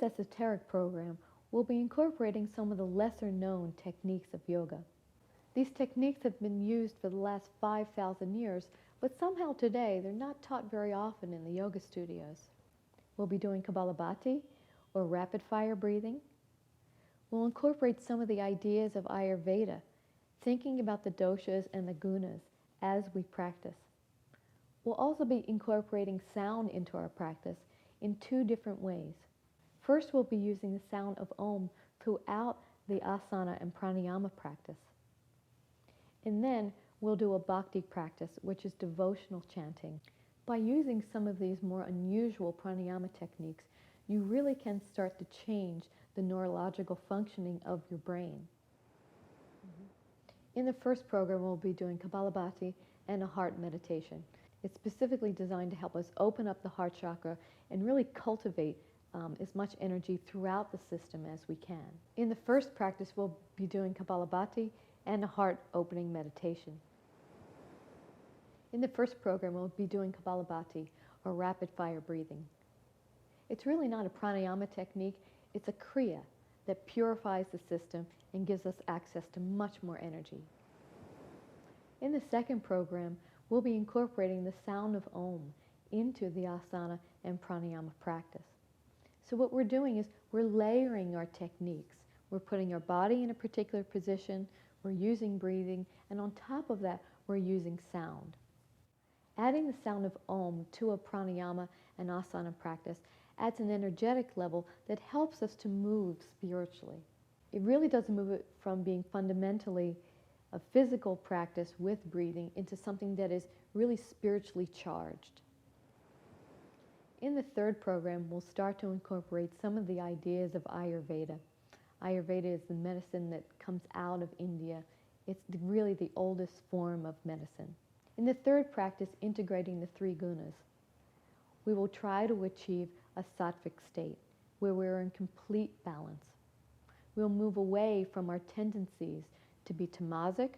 esoteric program, we'll be incorporating some of the lesser known techniques of yoga. These techniques have been used for the last 5,000 years, but somehow today they're not taught very often in the yoga studios. We'll be doing Kapalabhati, or rapid fire breathing. We'll incorporate some of the ideas of Ayurveda, thinking about the doshas and the gunas as we practice. We'll also be incorporating sound into our practice in two different ways. First, we'll be using the sound of Om throughout the asana and pranayama practice. And then we'll do a bhakti practice, which is devotional chanting. By using some of these more unusual pranayama techniques, you really can start to change the neurological functioning of your brain. In the first program, we'll be doing Kapalabhati and a heart meditation. It's specifically designed to help us open up the heart chakra and really cultivate as much energy throughout the system as we can. In the first practice, we'll be doing Kapalabhati and a heart opening meditation. In the first program, we'll be doing Kapalabhati, or rapid fire breathing. It's really not a pranayama technique, it's a kriya that purifies the system and gives us access to much more energy. In the second program, we'll be incorporating the sound of Om into the asana and pranayama practice. So what we're doing is we're layering our techniques. We're putting our body in a particular position, we're using breathing, and on top of that, we're using sound. Adding the sound of Om to a pranayama and asana practice adds an energetic level that helps us to move spiritually. It really does move it from being fundamentally a physical practice with breathing into something that is really spiritually charged. In the third program, we'll start to incorporate some of the ideas of Ayurveda. Ayurveda is the medicine that comes out of India. It's really the oldest form of medicine. In the third practice, integrating the three gunas, we will try to achieve a sattvic state where we're in complete balance. We'll move away from our tendencies to be tamasic,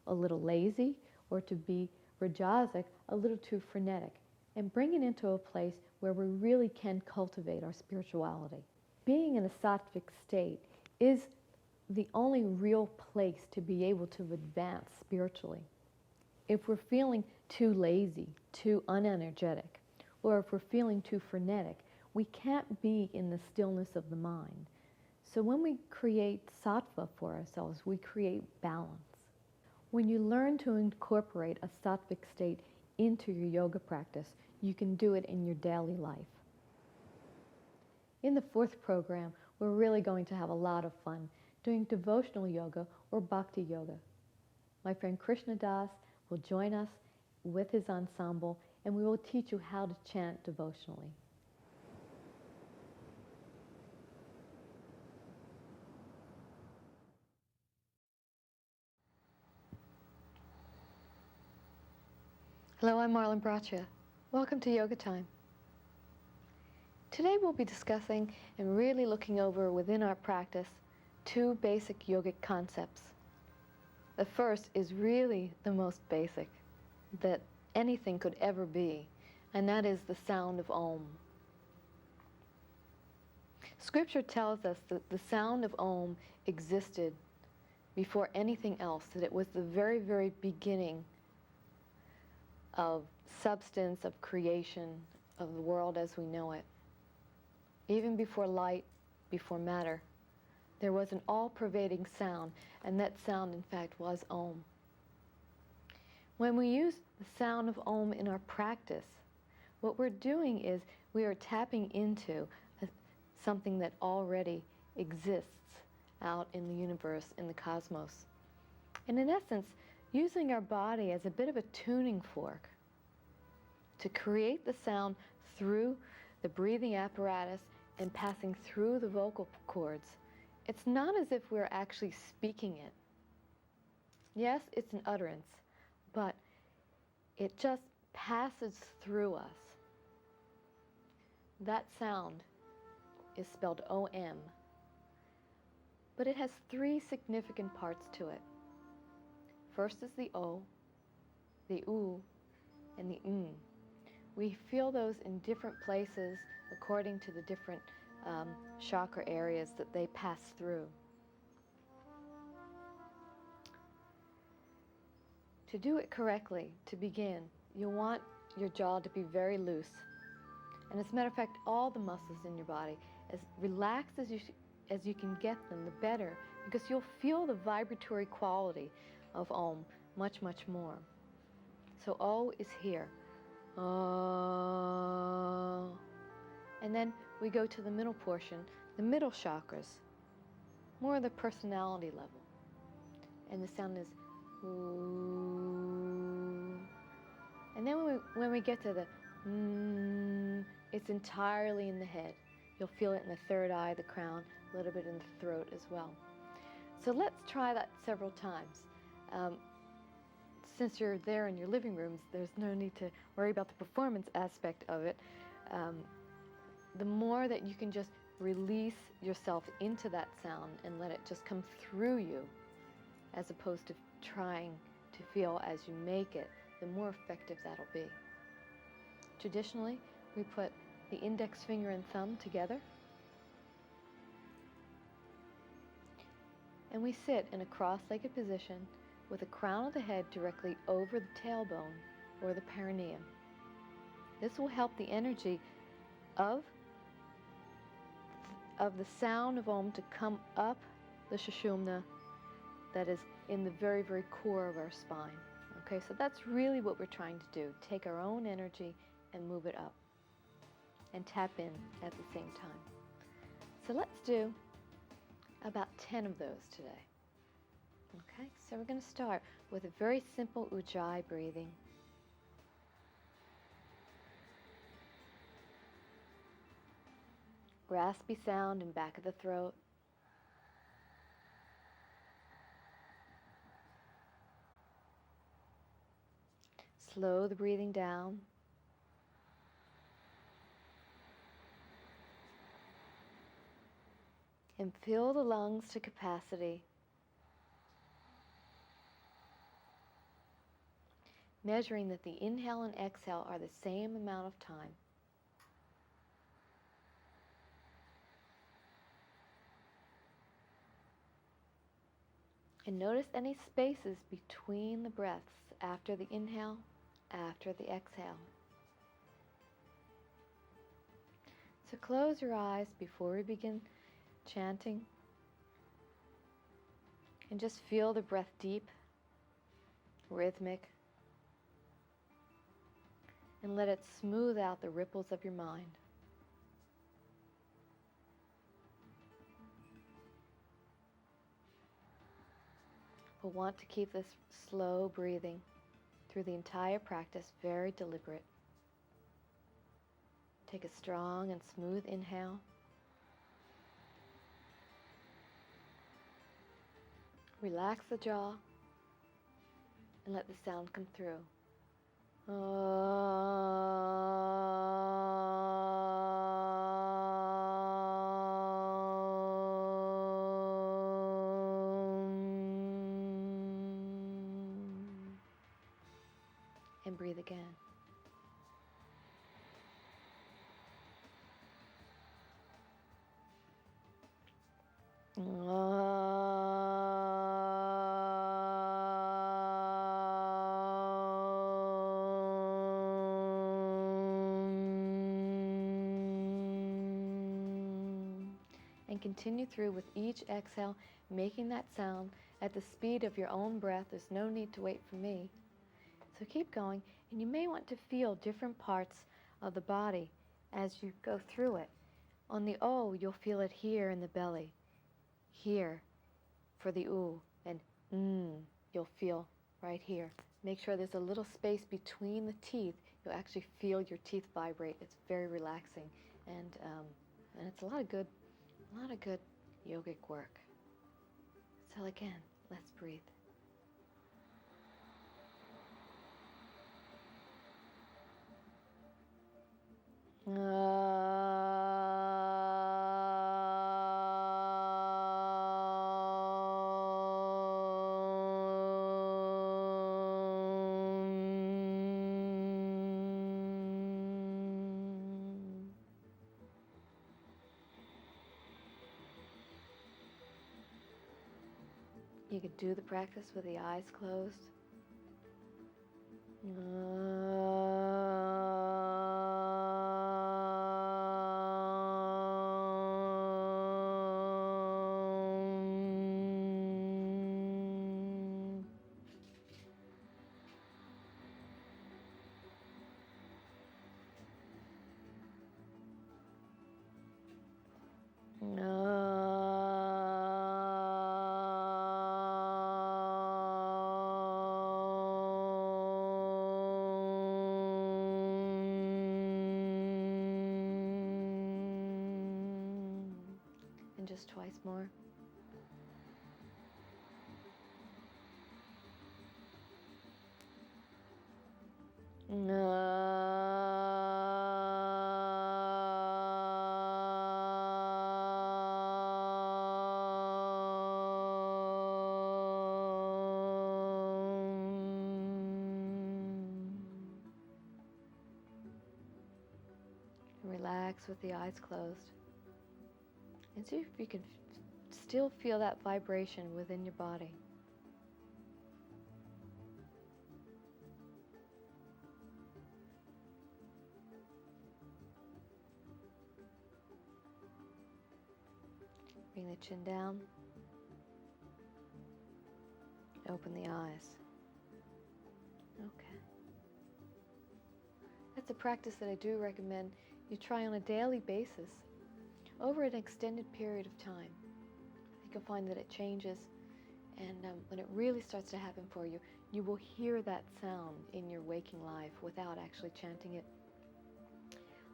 a little lazy, or to be rajasic, a little too frenetic, and bring it into a place where we really can cultivate our spirituality. Being in a sattvic state is the only real place to be able to advance spiritually. If we're feeling too lazy, too unenergetic, or if we're feeling too frenetic, we can't be in the stillness of the mind. So when we create sattva for ourselves, we create balance. When you learn to incorporate a sattvic state into your yoga practice, you can do it in your daily life. In the fourth program, we're really going to have a lot of fun doing devotional yoga or bhakti yoga. My friend Krishna Das will join us with his ensemble, and we will teach you how to chant devotionally. Hello, I'm Marlon Braccia. Welcome to Yoga Time. Today we'll be discussing and really looking over within our practice two basic yogic concepts. The first is really the most basic that anything could ever be, and that is the sound of Om. Scripture tells us that the sound of Om existed before anything else, that it was the very, very beginning of substance, of creation, of the world as we know it. Even before light, before matter, there was an all-pervading sound, and that sound, in fact, was Om. When we use the sound of Om in our practice, what we're doing is we are tapping into something that already exists out in the universe, in the cosmos. And in essence, using our body as a bit of a tuning fork to create the sound through the breathing apparatus and passing through the vocal cords. It's not as if we're actually speaking it. Yes, it's an utterance, but it just passes through us. That sound is spelled O-M, but it has three significant parts to it. First is the O, the U, and the N. We feel those in different places according to the different chakra areas that they pass through. To do it correctly, to begin, you want your jaw to be very loose. And as a matter of fact, all the muscles in your body, as relaxed as you can get them, the better, because you'll feel the vibratory quality of Om much, much more. So O is here. And then we go to the middle portion, the middle chakras, more of the personality level. And the sound is ooh. And then when we get to the it's entirely in the head. You'll feel it in the third eye, the crown, a little bit in the throat as well. So let's try that several times. Since you're there in your living rooms, there's no need to worry about the performance aspect of it. The more that you can just release yourself into that sound and let it just come through you, as opposed to trying to feel as you make it, the more effective that'll be. Traditionally, we put the index finger and thumb together, and we sit in a cross-legged position with the crown of the head directly over the tailbone or the perineum. This will help the energy of the sound of Om to come up the Sushumna that is in the very, very core of our spine. Okay, so that's really what we're trying to do. Take our own energy and move it up and tap in at the same time. So let's do about 10 of those today. Okay, so we're going to start with a very simple Ujjayi breathing. Raspy sound in back of the throat. Slow the breathing down. And fill the lungs to capacity. Measuring that the inhale and exhale are the same amount of time. And notice any spaces between the breaths after the inhale, after the exhale. So close your eyes before we begin chanting. And just feel the breath deep, rhythmic. And let it smooth out the ripples of your mind. We'll want to keep this slow breathing through the entire practice, very deliberate. Take a strong and smooth inhale. Relax the jaw and let the sound come through. And breathe again. And continue through with each exhale, making that sound at the speed of your own breath. There's no need to wait for me. So keep going, and you may want to feel different parts of the body as you go through it. On the O, you'll feel it here in the belly, here for the U, and you'll feel right here. Make sure there's a little space between the teeth. You'll actually feel your teeth vibrate. It's very relaxing, and it's a lot of good yogic work. So again, let's breathe. You could do the practice with the eyes closed. And just twice more. Relax with the eyes closed. And see if you can still feel that vibration within your body. Bring the chin down. Open the eyes. Okay. That's a practice that I do recommend you try on a daily basis over an extended period of time. I think you'll find that it changes, and when it really starts to happen for you, you will hear that sound in your waking life without actually chanting it.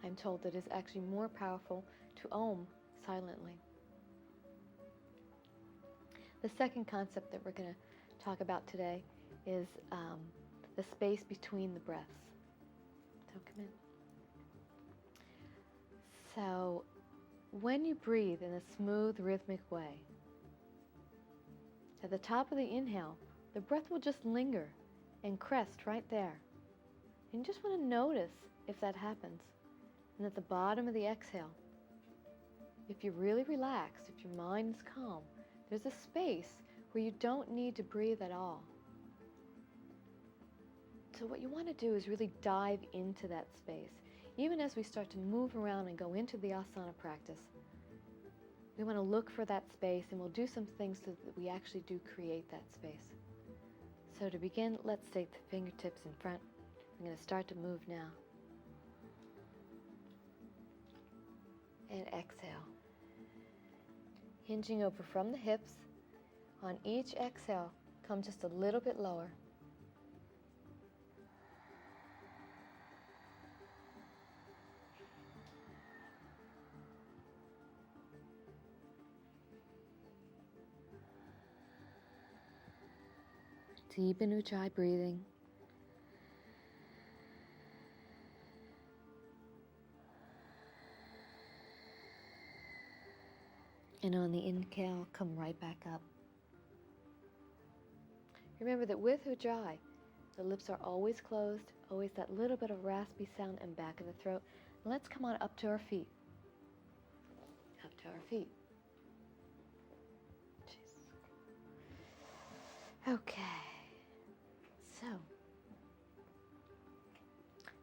I'm told that it's actually more powerful to Om silently. The second concept that we're going to talk about today is the space between the breaths. So come in. So when you breathe in a smooth, rhythmic way, at the top of the inhale, the breath will just linger and crest right there. And you just want to notice if that happens. And at the bottom of the exhale, if you're really relaxed, if your mind is calm, there's a space where you don't need to breathe at all. So what you want to do is really dive into that space. Even as we start to move around and go into the asana practice, we want to look for that space, and we'll do some things so that we actually do create that space. So to begin, let's take the fingertips in front. I'm going to start to move now. And exhale. Hinging over from the hips. On each exhale, come just a little bit lower. Deepen Ujjayi breathing. And on the inhale, come right back up. Remember that with Ujjayi, the lips are always closed, always that little bit of raspy sound and back of the throat. And let's come on up to our feet. Up to our feet. Jeez. Okay. So,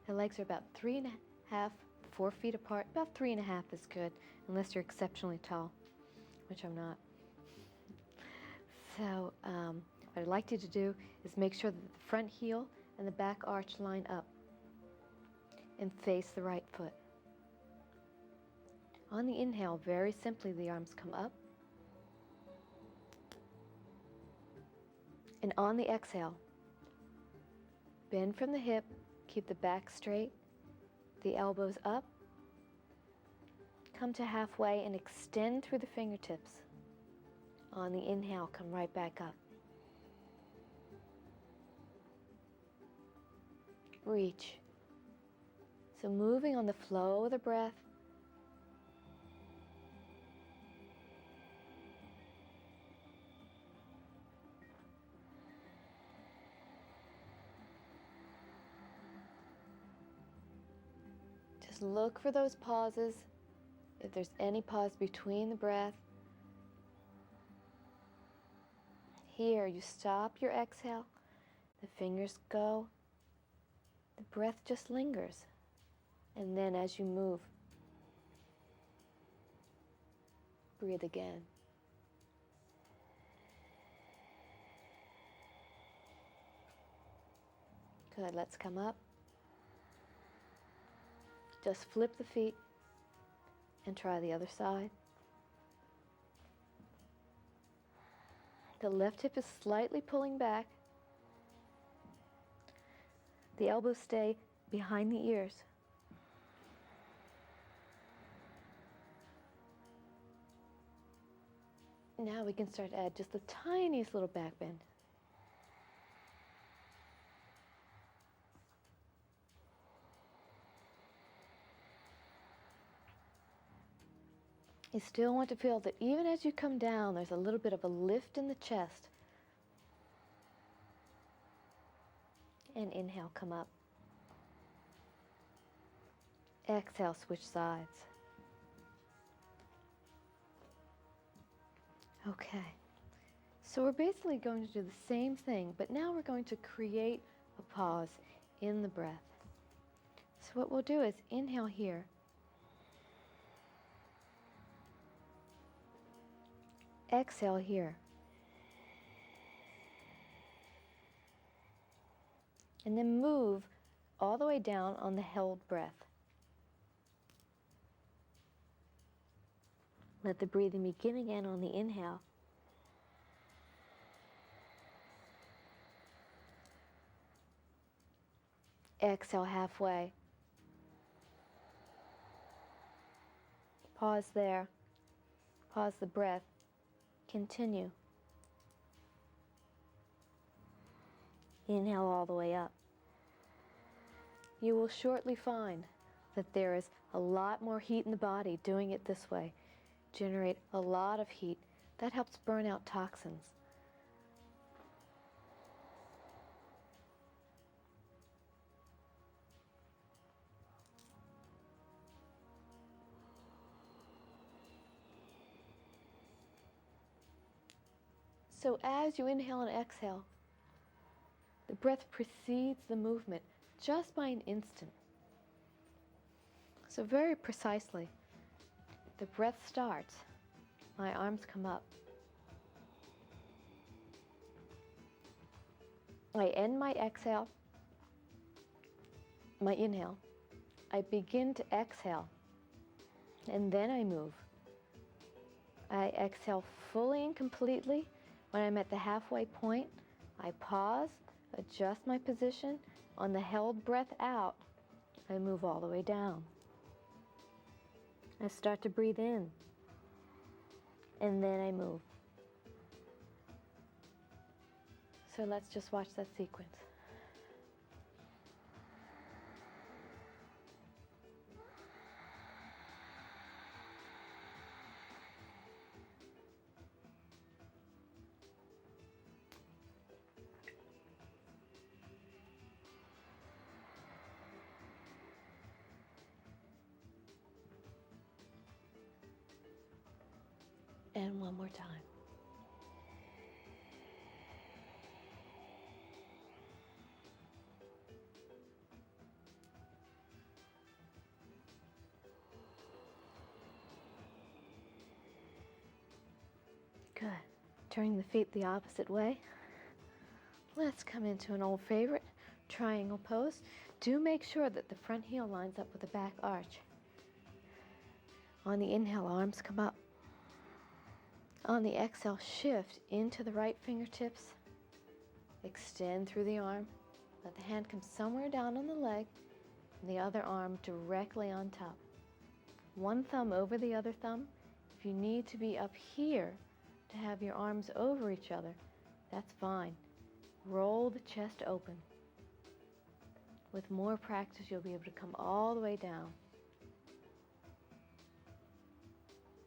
the legs are about 3.5, 4 feet apart. About 3.5 is good, unless you're exceptionally tall, which I'm not. So, what I'd like you to do is make sure that the front heel and the back arch line up and face the right foot. On the inhale, very simply, the arms come up. And on the exhale, bend from the hip, keep the back straight, the elbows up, come to halfway and extend through the fingertips. On the inhale, come right back up. Reach. So moving on the flow of the breath. Just look for those pauses. If there's any pause between the breath, Here, you stop your exhale, the fingers go, the breath just lingers. And then as you move, breathe again. Good, let's come up. Just flip the feet and try the other side. The left hip is slightly pulling back. The elbows stay behind the ears. Now we can start to add just the tiniest little back bend. You still want to feel that even as you come down, there's a little bit of a lift in the chest. And inhale, come up. Exhale, switch sides. Okay. So we're basically going to do the same thing, but now we're going to create a pause in the breath. So what we'll do is inhale here. Exhale here. And then move all the way down on the held breath. Let the breathing begin again on the inhale. Exhale halfway. Pause there. Pause the breath. Continue. Inhale all the way up. You will shortly find that there is a lot more heat in the body doing it this way. Generate a lot of heat. That helps burn out toxins. So as you inhale and exhale, the breath precedes the movement just by an instant. So very precisely, the breath starts, my arms come up. I end my exhale, my inhale. I begin to exhale, and then I move. I exhale fully and completely. When I'm at the halfway point, I pause, adjust my position. On the held breath out, I move all the way down. I start to breathe in, and then I move. So let's just watch that sequence. And one more time. Good. Turning the feet the opposite way. Let's come into an old favorite, triangle pose. Do make sure that the front heel lines up with the back arch. On the inhale, arms come up. On the exhale, shift into the right fingertips. Extend through the arm. Let the hand come somewhere down on the leg, and the other arm directly on top. One thumb over the other thumb. If you need to be up here to have your arms over each other, that's fine. Roll the chest open. With more practice, you'll be able to come all the way down.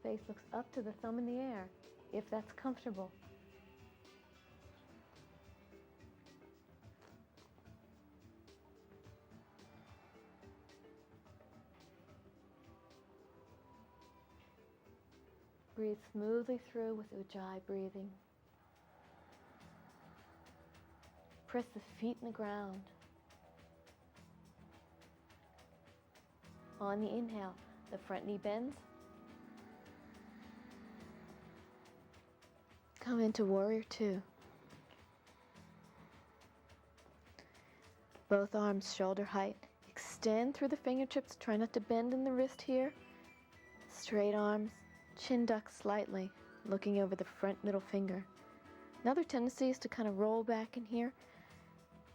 Face looks up to the thumb in the air, if that's comfortable. Breathe smoothly through with Ujjayi breathing. Press the feet in the ground. On the inhale, the front knee bends. Come into warrior two. Both arms shoulder height. Extend through the fingertips. Try not to bend in the wrist here. Straight arms. Chin duck slightly, looking over the front middle finger. Another tendency is to kind of roll back in here.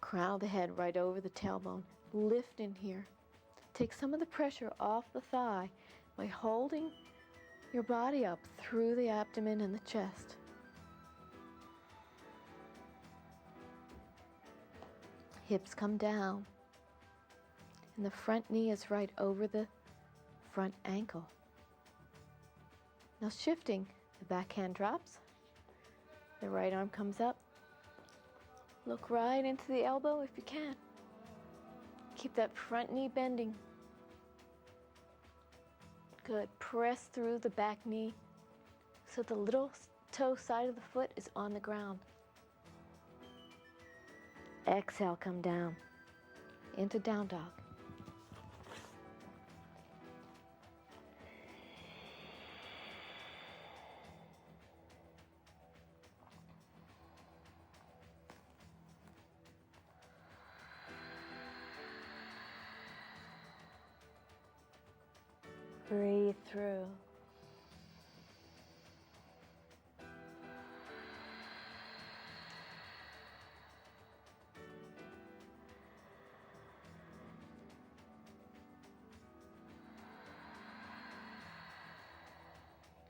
Crown of the head right over the tailbone. Lift in here. Take some of the pressure off the thigh by holding your body up through the abdomen and the chest. Hips come down. And the front knee is right over the front ankle. Now shifting, the back hand drops. The right arm comes up. Look right into the elbow if you can. Keep that front knee bending. Good. Press through the back knee so the little toe side of the foot is on the ground. Exhale, come down into down dog. Breathe through.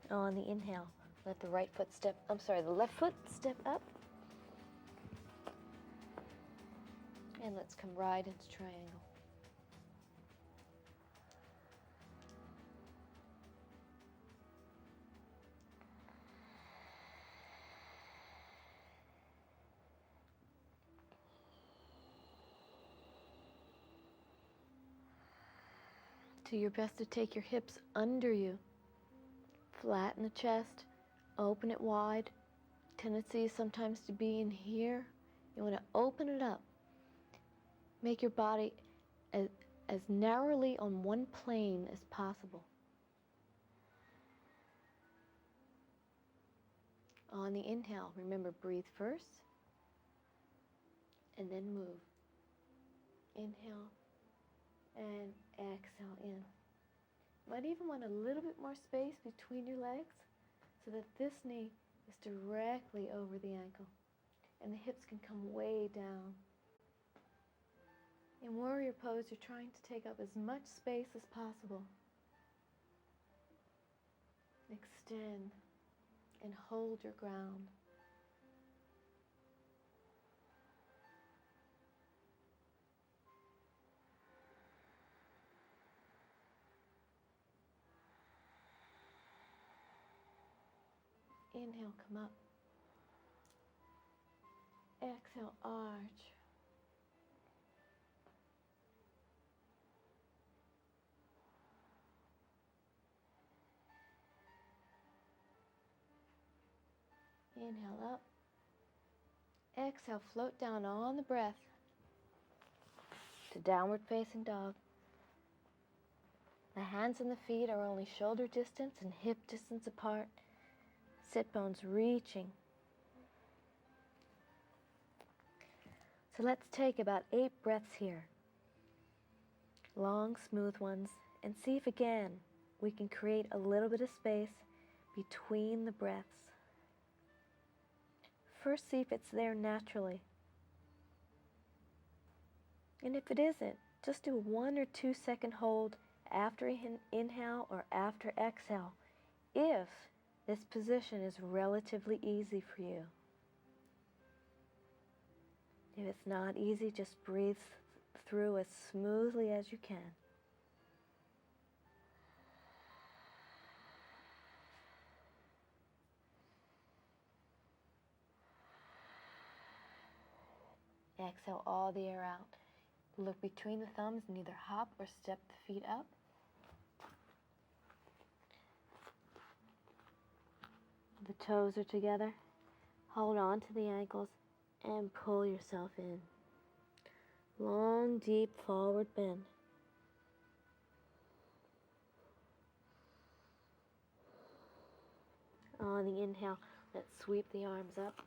On the inhale, let the left foot step up. And let's come right into triangle. Do your best to take your hips under you. Flatten the chest, open it wide. Tendency is sometimes to be in here. You want to open it up. Make your body as narrowly on one plane as possible. On the inhale, remember, breathe first and then move. Inhale and exhale in. Might even want a little bit more space between your legs so that this knee is directly over the ankle and the hips can come way down. In warrior pose, you're trying to take up as much space as possible. Extend and hold your ground. Inhale, come up. Exhale, arch. Inhale up. Exhale, float down on the breath to downward facing dog. The hands and the feet are only shoulder distance and hip distance apart. Sit bones reaching. So let's take about 8 breaths here. Long, smooth ones. And see if again we can create a little bit of space between the breaths. First, see if it's there naturally. And if it isn't, just do a 1 or 2 second hold after inhale or after exhale, if this position is relatively easy for you. If it's not easy, just breathe through as smoothly as you can. Exhale all the air out. Look between the thumbs and either hop or step the feet up. The toes are together. Hold on to the ankles and pull yourself in. Long, deep forward bend. On the inhale, let's sweep the arms up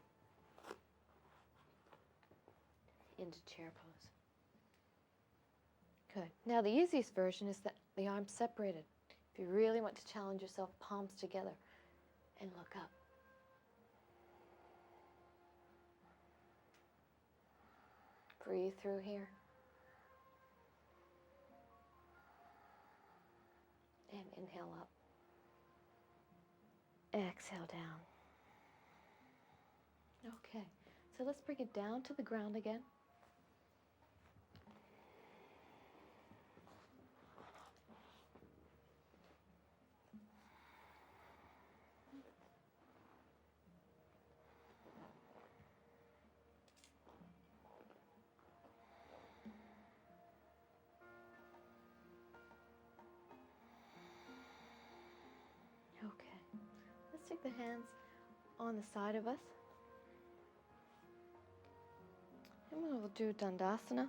into chair pose. Good. Now the easiest version is that the arms separated. If you really want to challenge yourself, palms together and look up. Breathe through here. And inhale up. Exhale down. Okay, so let's bring it down to the ground again. Okay, let's take the hands on the side of us. And we'll do Dandasana,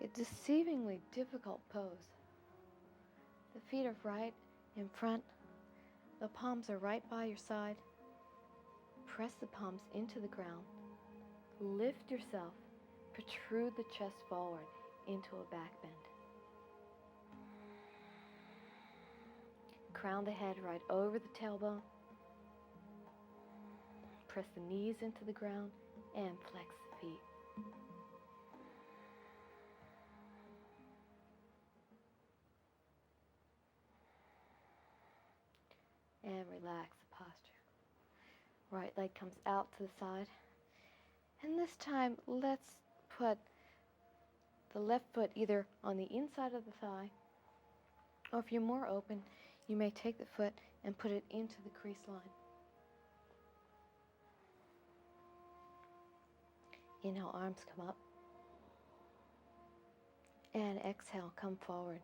a deceivingly difficult pose. The feet are right in front. The palms are right by your side. Press the palms into the ground. Lift yourself. Protrude the chest forward into a back bend. Crown the head right over the tailbone. Press the knees into the ground and flex the feet. And relax the posture. Right leg comes out to the side. And this time, let's put the left foot either on the inside of the thigh, or if you're more open, you may take the foot and put it into the crease line. Inhale, arms come up. And exhale, come forward.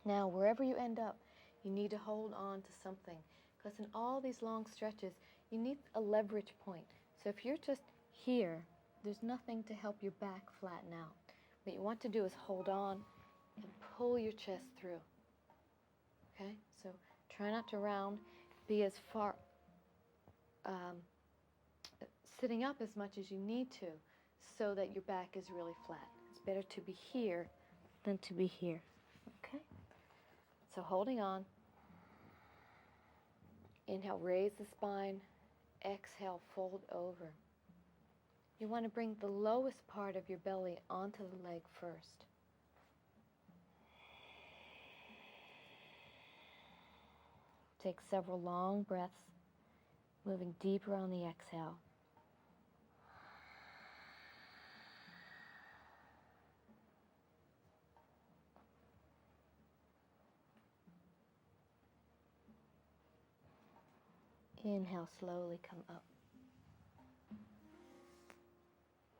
Now, wherever you end up, you need to hold on to something, because in all these long stretches, you need a leverage point. So if you're just here, there's nothing to help your back flatten out. What you want to do is hold on and pull your chest through. Okay? So try not to round. Be as far, sitting up as much as you need to so that your back is really flat. It's better to be here than to be here. Okay? So holding on. Inhale, raise the spine. Exhale, fold over. You want to bring the lowest part of your belly onto the leg first. Take several long breaths, moving deeper on the exhale. Inhale, slowly come up.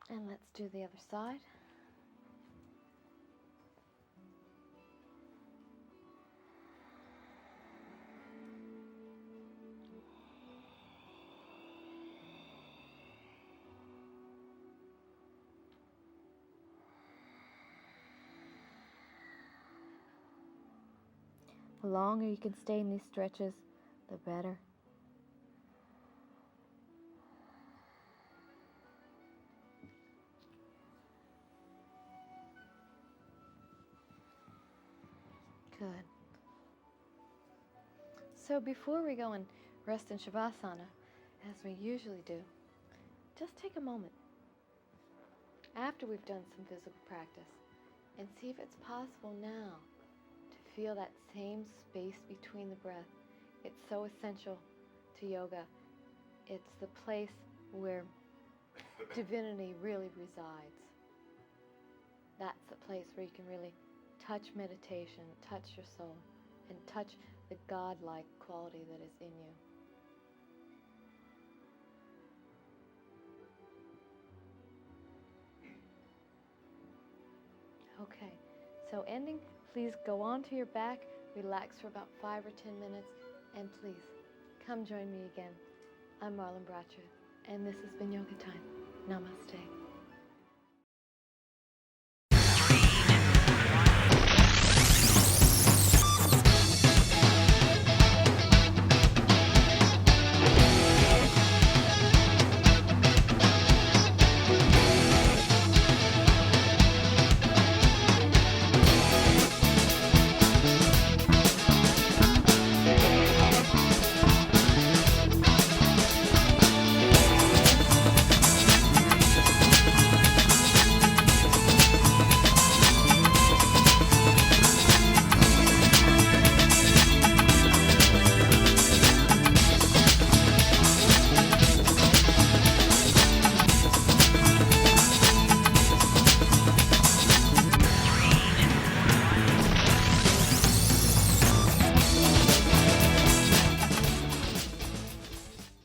And let's do the other side. The longer you can stay in these stretches, the better. Good. So before we go and rest in Shavasana, as we usually do, just take a moment after we've done some physical practice and see if it's possible now to feel that same space between the breath. It's so essential to yoga. It's the place where divinity really resides. That's the place where you can really touch meditation, touch your soul, and touch the godlike quality that is in you. Okay, so ending, please go onto your back, relax for about 5 or 10 minutes, and please, come join me again. I'm Marlon Bracha. And this has been Yoga Time. Namaste.